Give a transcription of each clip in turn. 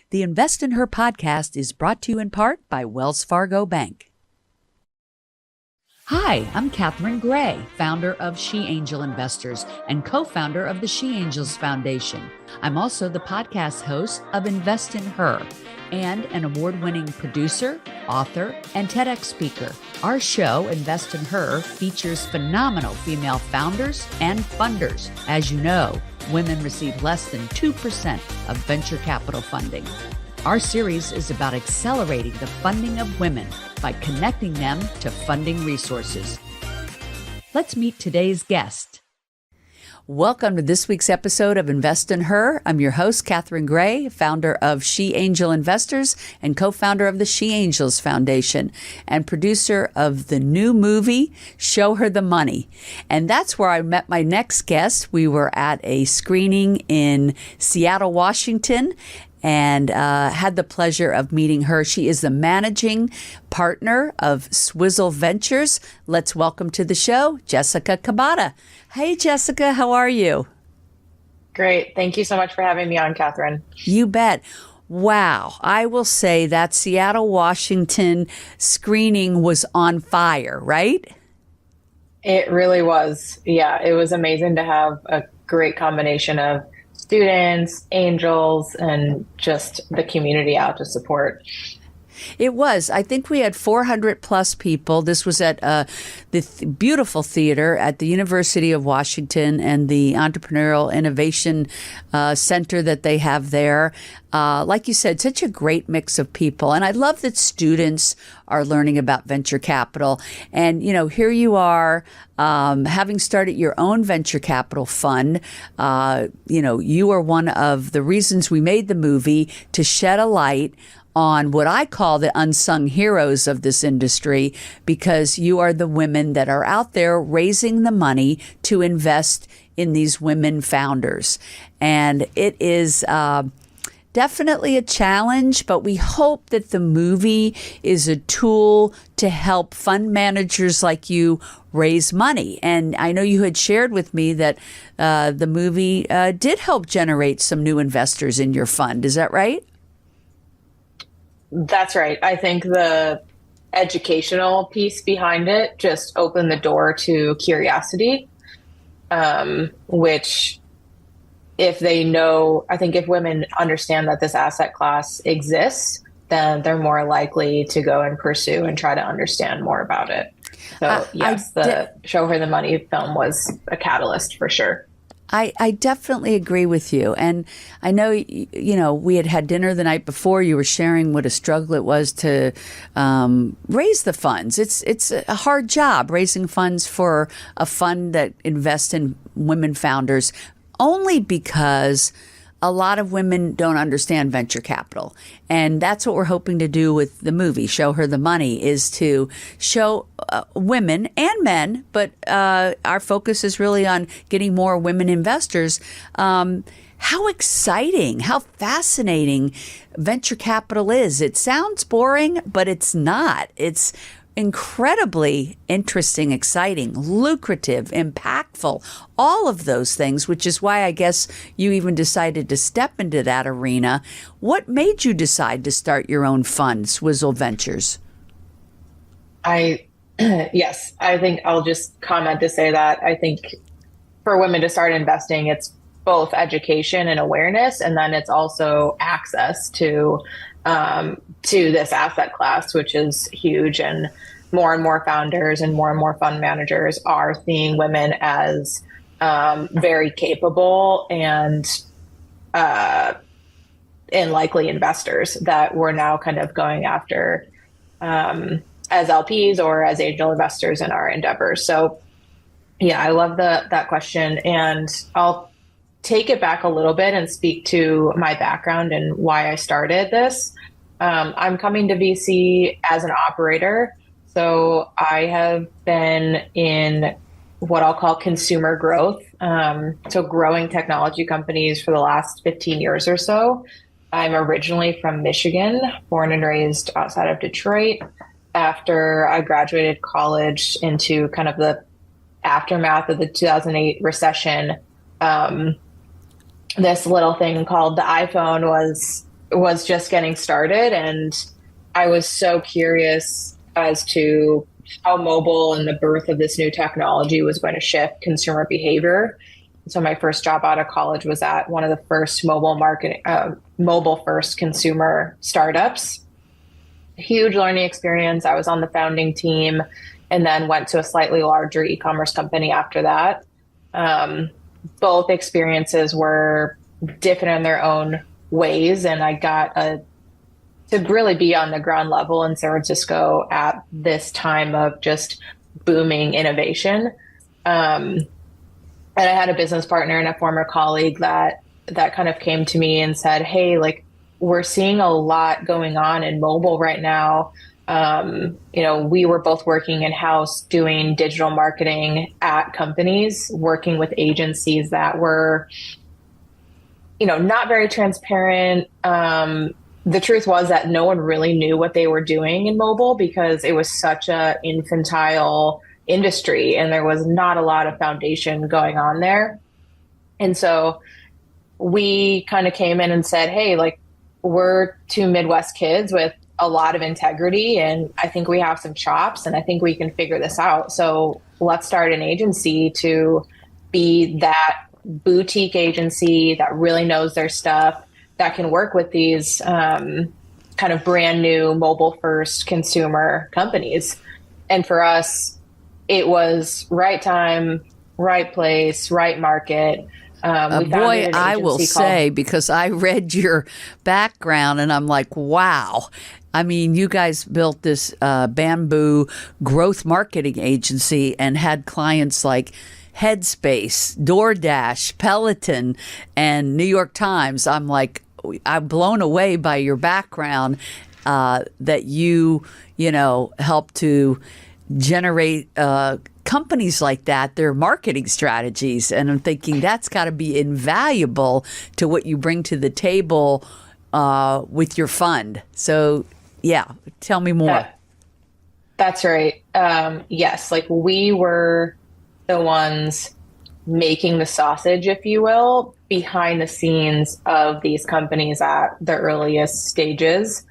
The Invest in Her podcast is brought to you in part by Wells Fargo Bank. Hi, I'm Catherine Gray, founder of She Angel Investors and co-founder of the She Angels Foundation. I'm also the podcast host of Invest in Her and an award-winning producer, author, and TEDx speaker. Our show, Invest in Her, features phenomenal female founders and funders. As you know, women receive less than 2% of venture capital funding. Our series is about accelerating the funding of women by connecting them to funding resources. Let's meet today's guest. Welcome to this week's episode of Invest in Her. I'm your host, Catherine Gray, founder of She Angel Investors and co-founder of the She Angels Foundation and producer of the new movie, Show Her the Money. And that's where I met my next guest. We were at a screening in Seattle, Washington, and had the pleasure of meeting her. She is the managing partner of Swizzle Ventures. Let's welcome to the show, Jessica Kamada. Hey, Jessica, how are you? Great. Thank you so much for having me on, Catherine. You bet. Wow. I will say that Seattle, Washington screening was on fire, right? It really was. Yeah, it was amazing to have a great combination of students, angels, and just the community out to support. It was. I think we had 400 plus people. This was at the beautiful theater at the University of Washington and the Entrepreneurial Innovation Center that they have there. Like you said, such a great mix of people. And I love that students are learning about venture capital. And, you know, here you are, having started your own venture capital fund. You are one of the reasons we made the movie, to shed a light on what I call the unsung heroes of this industry, because you are the women that are out there raising the money to invest in these women founders. And it is definitely a challenge, but we hope that the movie is a tool to help fund managers like you raise money. And I know you had shared with me that the movie did help generate some new investors in your fund. Is that right? That's right. I think the educational piece behind it just opened the door to curiosity, which if they know, I think if women understand that this asset class exists, then they're more likely to go and pursue and try to understand more about it. So yes, the Show Her the Money film was a catalyst for sure. I definitely agree with you. And I know, we had dinner the night before. You were sharing what a struggle it was to raise the funds. It's a hard job raising funds for a fund that invests in women founders, only because a lot of women don't understand venture capital. And that's what we're hoping to do with the movie, Show Her the Money, is to show women and men, but our focus is really on getting more women investors, how exciting, how fascinating venture capital is. It sounds boring, but it's not. It's incredibly interesting, exciting, lucrative, impactful, all of those things, which is why I guess you even decided to step into that arena. What made you decide to start your own fund, Swizzle Ventures? Yes, I think I'll just comment to say that I think for women to start investing, it's both education and awareness, and then it's also access to this asset class, which is huge. And more founders and more fund managers are seeing women as very capable and likely investors that we're now kind of going after as LPs or as angel investors in our endeavors. So yeah, I love that question. And I'll take it back a little bit and speak to my background and why I started this. I'm coming to VC as an operator. So I have been in what I'll call consumer growth. So growing technology companies for the last 15 years or so. I'm originally from Michigan, born and raised outside of Detroit. After I graduated college into kind of the aftermath of the 2008 recession, this little thing called the iPhone was was just getting started, and I was so curious as to how mobile and the birth of this new technology was going to shift consumer behavior. So my first job out of college was at one of the first mobile first consumer startups. Huge learning experience. I was on the founding team and then went to a slightly larger e-commerce company after that. Both experiences were different in their own ways, and I got to really be on the ground level in San Francisco at this time of just booming innovation. And I had a business partner and a former colleague that kind of came to me and said, hey, like, we're seeing a lot going on in mobile right now. We were both working in-house doing digital marketing at companies, working with agencies that were, not very transparent. The truth was that no one really knew what they were doing in mobile because it was such a infantile industry and there was not a lot of foundation going on there. And so we kind of came in and said, hey, like, we're two Midwest kids with a lot of integrity, and I think we have some chops, and I think we can figure this out. So let's start an agency to be that boutique agency that really knows their stuff, that can work with these kind of brand new mobile first consumer companies. And for us, it was right time, right place, right market. Boy, I will say, because I read your background and I'm like, wow. I mean, you guys built this bamboo growth marketing agency and had clients like Headspace, DoorDash, Peloton, and New York Times. I'm like, I'm blown away by your background that you helped to generate companies like that, their marketing strategies. And I'm thinking that's got to be invaluable to what you bring to the table with your fund. So, yeah, tell me more. That's right. Yes, like we were the ones making the sausage, if you will, behind the scenes of these companies at the earliest stages.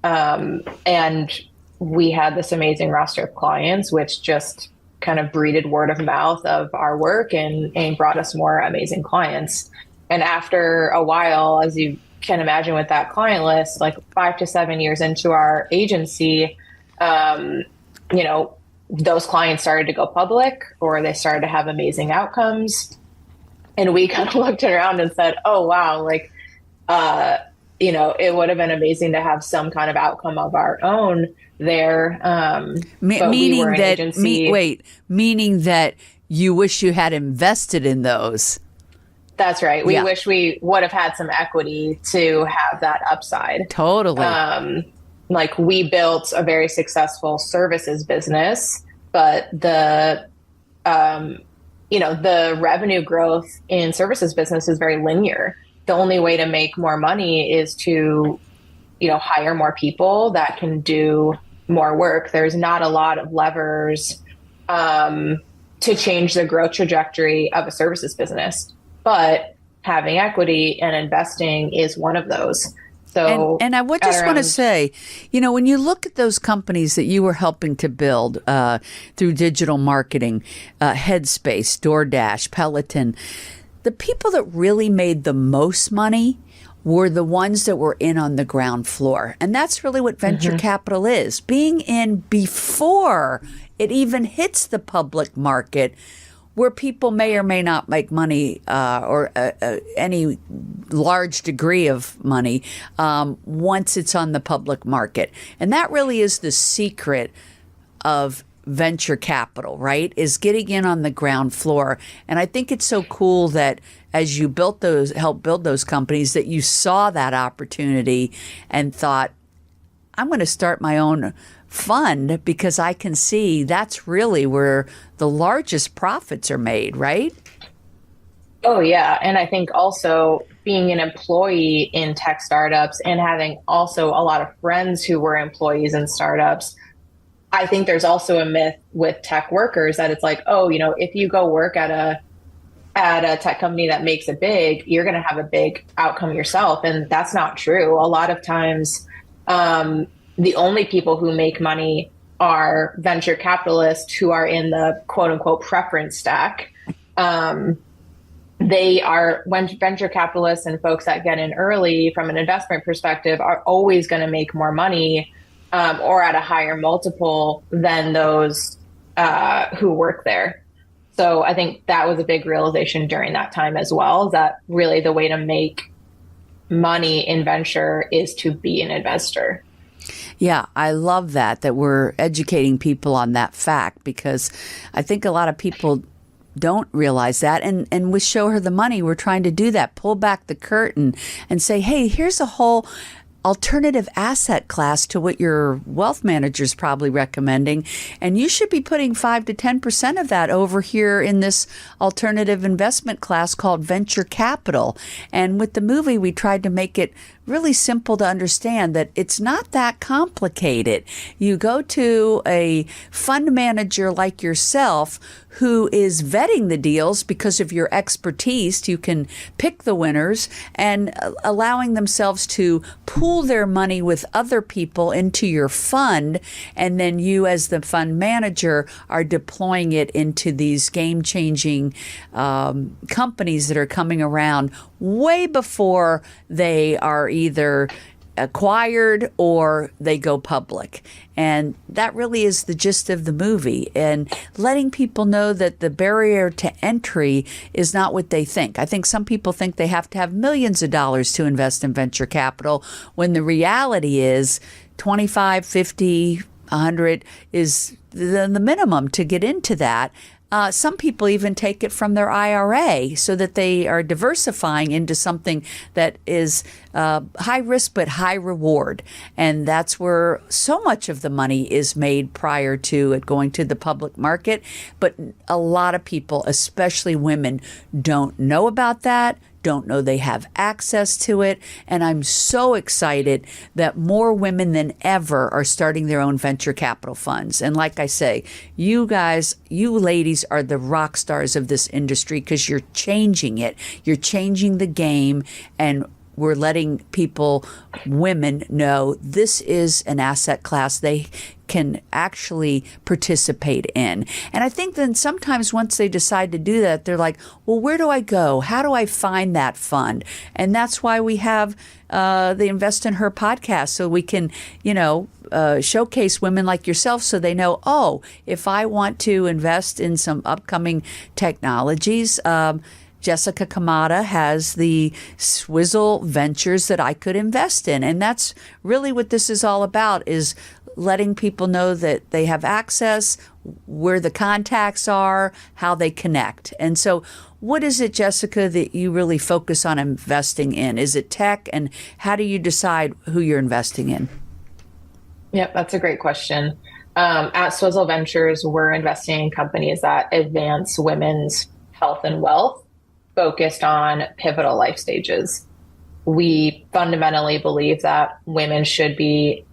And we had this amazing roster of clients, which just kind of breeded word of mouth of our work and brought us more amazing clients. And after a while, as you can imagine with that client list, like 5 to 7 years into our agency, those clients started to go public or they started to have amazing outcomes. And we kind of looked around and said, oh, wow, like, it would have been amazing to have some kind of outcome of our own there. Meaning that you wish you had invested in those. That's right. We wish we would have had some equity to have that upside. Totally. Like we built a very successful services business, but the revenue growth in services business is very linear. The only way to make more money is to, hire more people that can do more work. There's not a lot of levers to change the growth trajectory of a services business, but having equity and investing is one of those. So, and I would just want to say, when you look at those companies that you were helping to build through digital marketing, Headspace, DoorDash, Peloton, the people that really made the most money were the ones that were in on the ground floor. And that's really what venture capital is. Being in before it even hits the public market, where people may or may not make money or any large degree of money once it's on the public market. And that really is the secret of venture capital, right? Is getting in on the ground floor. And I think it's so cool that as you helped build those companies, that you saw that opportunity and thought, I'm going to start my own fund because I can see that's really where the largest profits are made, right? Oh, yeah. And I think also being an employee in tech startups and having also a lot of friends who were employees in startups, I think there's also a myth with tech workers that it's like, oh, if you go work at a at a tech company that makes it big, you're going to have a big outcome yourself. And that's not true. A lot of times, the only people who make money are venture capitalists who are in the quote unquote preference stack. They are, when venture capitalists and folks that get in early from an investment perspective are always going to make more money, or at a higher multiple than those who work there. So I think that was a big realization during that time as well, that really the way to make money in venture is to be an investor. Yeah, I love that we're educating people on that fact, because I think a lot of people don't realize that. And with Show Her the Money, we're trying to do that, pull back the curtain and say, hey, here's a whole alternative asset class to what your wealth manager is probably recommending. And you should be putting 5 to 10% of that over here in this alternative investment class called venture capital. And with the movie, we tried to make it really simple to understand that it's not that complicated. You go to a fund manager like yourself who is vetting the deals because of your expertise. You can pick the winners and allowing themselves to pool their money with other people into your fund. And then you, as the fund manager, are deploying it into these game-changing companies that are coming around way before they are either acquired or they go public. And that really is the gist of the movie, and letting people know that the barrier to entry is not what they think. I think some people think they have to have millions of dollars to invest in venture capital, when the reality is 25, 50, 100 is the minimum to get into that. Some people even take it from their IRA so that they are diversifying into something that is high risk but high reward. And that's where so much of the money is made prior to it going to the public market. But a lot of people, especially women, don't know about that, don't know they have access to it. And I'm so excited that more women than ever are starting their own venture capital funds. And like I say, you guys, you ladies are the rock stars of this industry, because you're changing it. You're changing the game, and we're letting people, women, know this is an asset class they can actually participate in. And I think then sometimes once they decide to do that, they're like, well, where do I go? How do I find that fund? And that's why we have the Invest in Her podcast, so we can, showcase women like yourself so they know, oh, if I want to invest in some upcoming technologies, Jessica Kamada has the Swizzle ventures that I could invest in. And that's really what this is all about, is letting people know that they have access, where the contacts are, how they connect. And so what is it, Jessica, that you really focus on investing in? Is it tech? And how do you decide who you're investing in? Yep, that's a great question. At Swizzle Ventures, we're investing in companies that advance women's health and wealth, focused on pivotal life stages. We fundamentally believe that women should be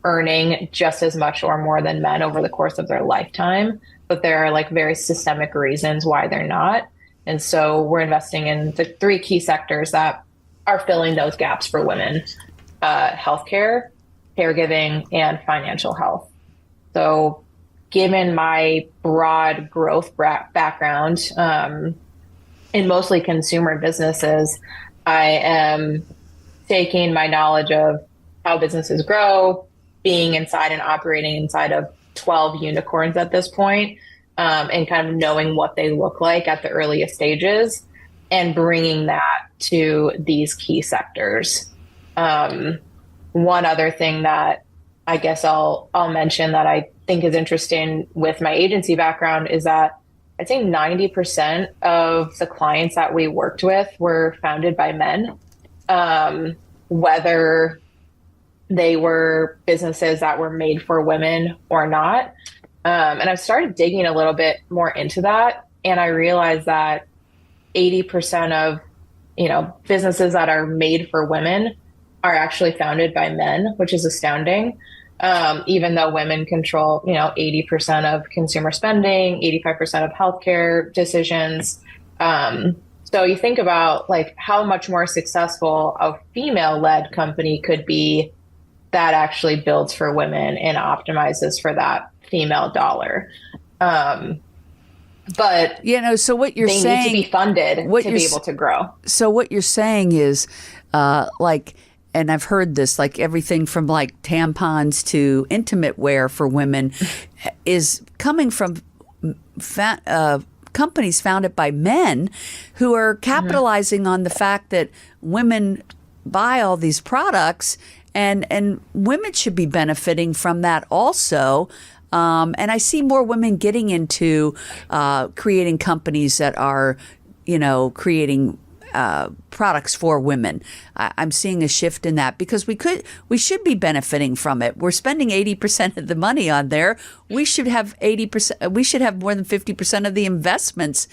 earning just as much or more than men over the course of their lifetime, but there are very systemic reasons why they're not. And so we're investing in the 3 key sectors that are filling those gaps for women: healthcare, caregiving, and financial health. So given my broad growth background, in mostly consumer businesses, I am taking my knowledge of how businesses grow, being inside and operating inside of 12 unicorns at this point, and kind of knowing what they look like at the earliest stages, and bringing that to these key sectors. One other thing that I guess I'll mention that I think is interesting with my agency background is that I'd say 90% of the clients that we worked with were founded by men, whether they were businesses that were made for women or not. And I've started digging a little bit more into that. And I realized that 80% of, businesses that are made for women are actually founded by men, which is astounding. Even though women control, 80% of consumer spending, 85% of healthcare decisions, So you think about like how much more successful a female-led company could be that actually builds for women and optimizes for that female dollar. But so what you're they saying, need to be funded to be able to grow. So what you're saying is, and I've heard this, like everything from like tampons to intimate wear for women is coming from companies founded by men who are capitalizing on the fact that women buy all these products, and women should be benefiting from that also. And I see more women getting into creating companies that are, creating products for women. I'm seeing a shift in that because we should be benefiting from it. We're spending 80% of the money on there. We should have 80%. We should have more than 50% of the investments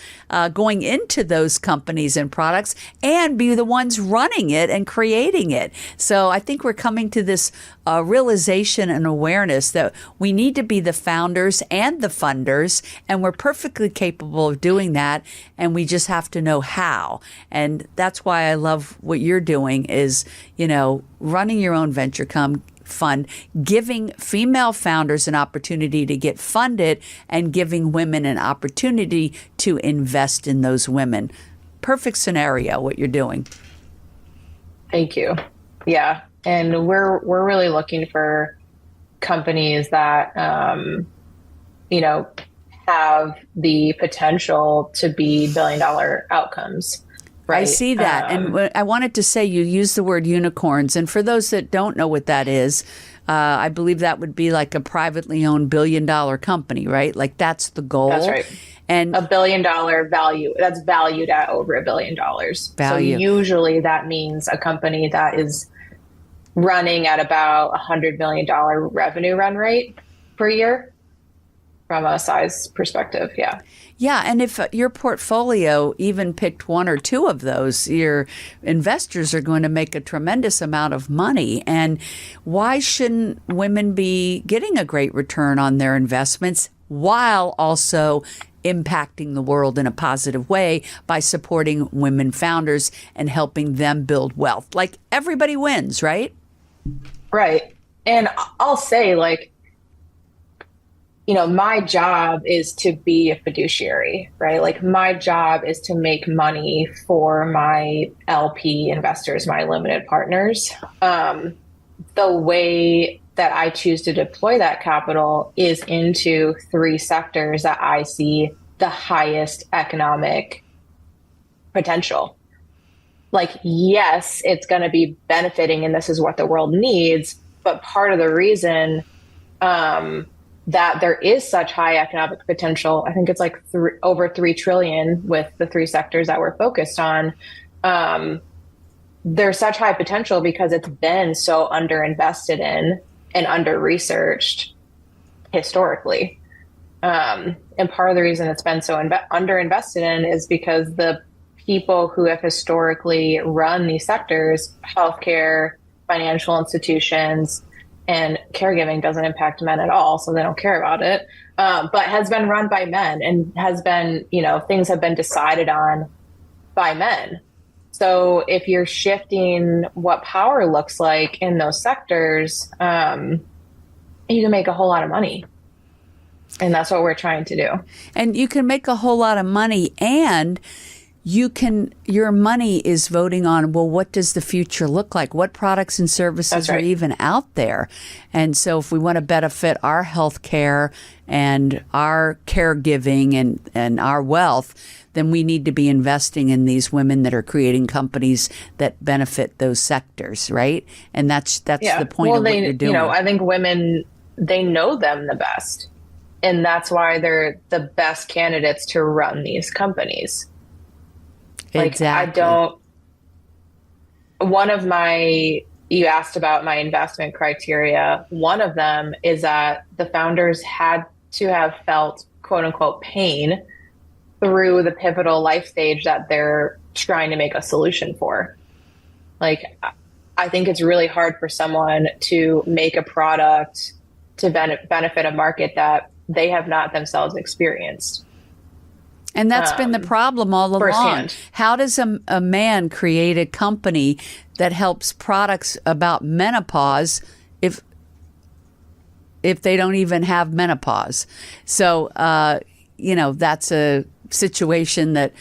going into those companies and products, and be the ones running it and creating it. So I think we're coming to this realization and awareness that we need to be the founders and the funders, and we're perfectly capable of doing that. And we just have to know how. And that's why I love what you're doing is, running your own venture fund, giving female founders an opportunity to get funded, and giving women an opportunity to invest in those women. Perfect scenario, what you're doing. Thank you. Yeah. And we're really looking for companies that, have the potential to be billion-dollar outcomes. Right. I see that. And I wanted to say, you use the word unicorns. And for those that don't know what that is, I believe that would be like a privately owned billion-dollar company, right? Like that's the goal. That's right. And $1 billion value, that's valued at over $1 billion. Value. So usually that means a company that is running at about $100 million revenue run rate per year from a size perspective. Yeah. Yeah, and if your portfolio even picked one or two of those, your investors are going to make a tremendous amount of money. And why shouldn't women be getting a great return on their investments while also impacting the world in a positive way by supporting women founders and helping them build wealth? Like everybody wins, right? Right. And I'll say, like, my job is to be a fiduciary, right? Like my job is to make money for my LP investors, my limited partners. The way that I choose to deploy that capital is into 3 sectors that I see the highest economic potential. Like, yes, it's going to be benefiting and this is what the world needs. But part of the reason, that there is such high economic potential, I think it's like over 3 trillion with the 3 sectors that we're focused on. There's such high potential because it's been so underinvested in and under-researched historically. And part of the reason it's been so underinvested in is because the people who have historically run these sectors, healthcare, financial institutions, and caregiving doesn't impact men at all, so they don't care about it, but has been run by men and has been, things have been decided on by men. So if you're shifting what power looks like in those sectors, you can make a whole lot of money. And that's what we're trying to do. And you can make a whole lot of money, and your money is voting on, well, what does the future look like? What products and services are even out there? And so if we want to benefit our healthcare and our caregiving and our wealth, then we need to be investing in these women that are creating companies that benefit those sectors, right? And that's the point of what you're doing. I think women, they know them the best. And that's why they're the best candidates to run these companies. Like, exactly. You asked about my investment criteria. One of them is that the founders had to have felt, quote unquote, pain through the pivotal life stage that they're trying to make a solution for. Like, I think it's really hard for someone to make a product to benefit a market that they have not themselves experienced. And that's been the problem all along. firsthand. How does a man create a company that helps products about menopause if they don't even have menopause? So, that's a situation that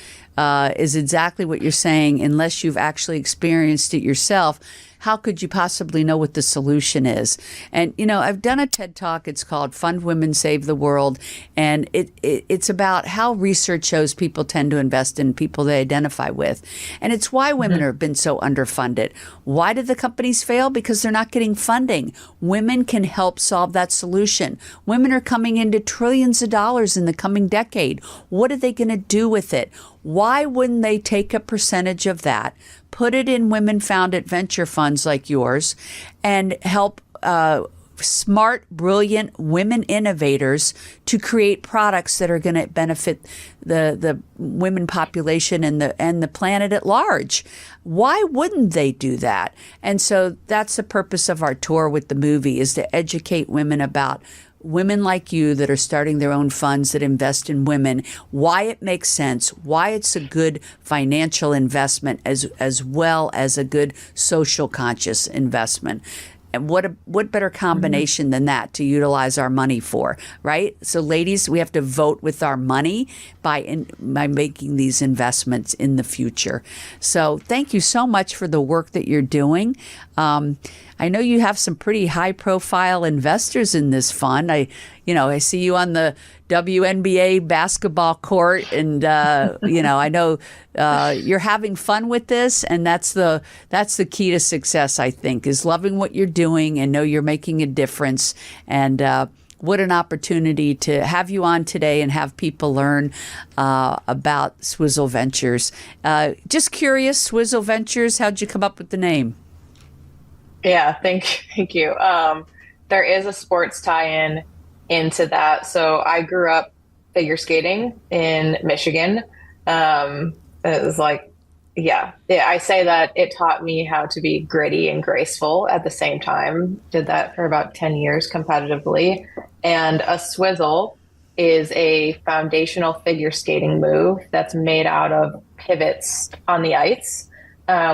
is exactly what you're saying. Unless you've actually experienced it yourself, how could you possibly know what the solution is? And, I've done a TED Talk. It's called Fund Women Save the World. And it's about how research shows people tend to invest in people they identify with. And it's why women have been so underfunded. Why did the companies fail? Because they're not getting funding. Women can help solve that solution. Women are coming into trillions of dollars in the coming decade. What are they going to do with it? Why wouldn't they take a percentage of that, put it in women-founded venture funds like yours, and help smart, brilliant women innovators to create products that are going to benefit the women population and the planet at large? Why wouldn't they do that? And so that's the purpose of our tour with the movie, is to educate women about women like you that are starting their own funds that invest in women, why it makes sense, why it's a good financial investment as well as a good social conscious investment. And what better combination than that to utilize our money for, right? So ladies, we have to vote with our money by making these investments in the future. So thank you so much for the work that you're doing. I know you have some pretty high profile investors in this fund. I see you on the WNBA basketball court, and I know you're having fun with this, and that's the key to success, I think, is loving what you're doing and know you're making a difference. And what an opportunity to have you on today and have people learn about Swizzle Ventures. Just curious, Swizzle Ventures, how'd you come up with the name? Yeah, thank you. There is a sports tie-in into that. So I grew up figure skating in Michigan. It was like, I say that it taught me how to be gritty and graceful at the same time. Did that for about 10 years competitively. And a swizzle is a foundational figure skating move that's made out of pivots on the ice,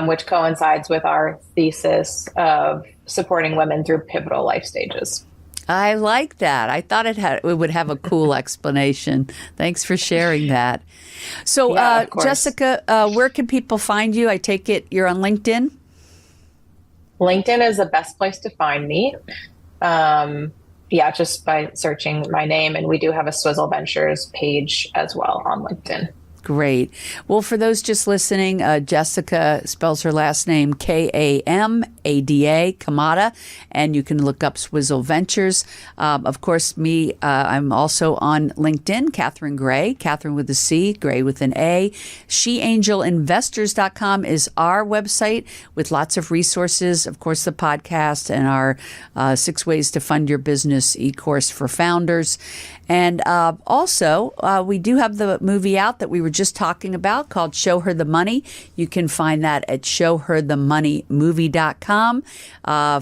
which coincides with our thesis of supporting women through pivotal life stages. I like that. I thought it would have a cool explanation. Thanks for sharing that. So, Jessica, where can people find you? I take it you're on LinkedIn? LinkedIn is the best place to find me. Just by searching my name. And we do have a Swizzle Ventures page as well on LinkedIn. Great. Well, for those just listening, Jessica spells her last name Kamada, Kamada, and you can look up Swizzle Ventures. Of course, I'm also on LinkedIn, Catherine Gray, Catherine with a C, Gray with an A. SheAngelInvestors.com is our website with lots of resources. Of course, the podcast and our 6 Ways to Fund Your Business e-course for founders. And also, we do have the movie out that we were just talking about called Show Her the Money. You can find that at showherthemoneymovie.com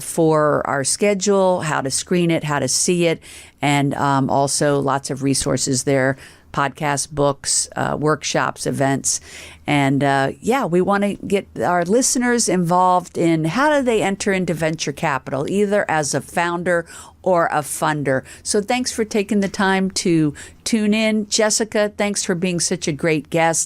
for our schedule, how to screen it, how to see it, and also lots of resources there. Podcasts, books, workshops, events. And we want to get our listeners involved in how do they enter into venture capital, either as a founder or a funder. So thanks for taking the time to tune in. Jessica, thanks for being such a great guest.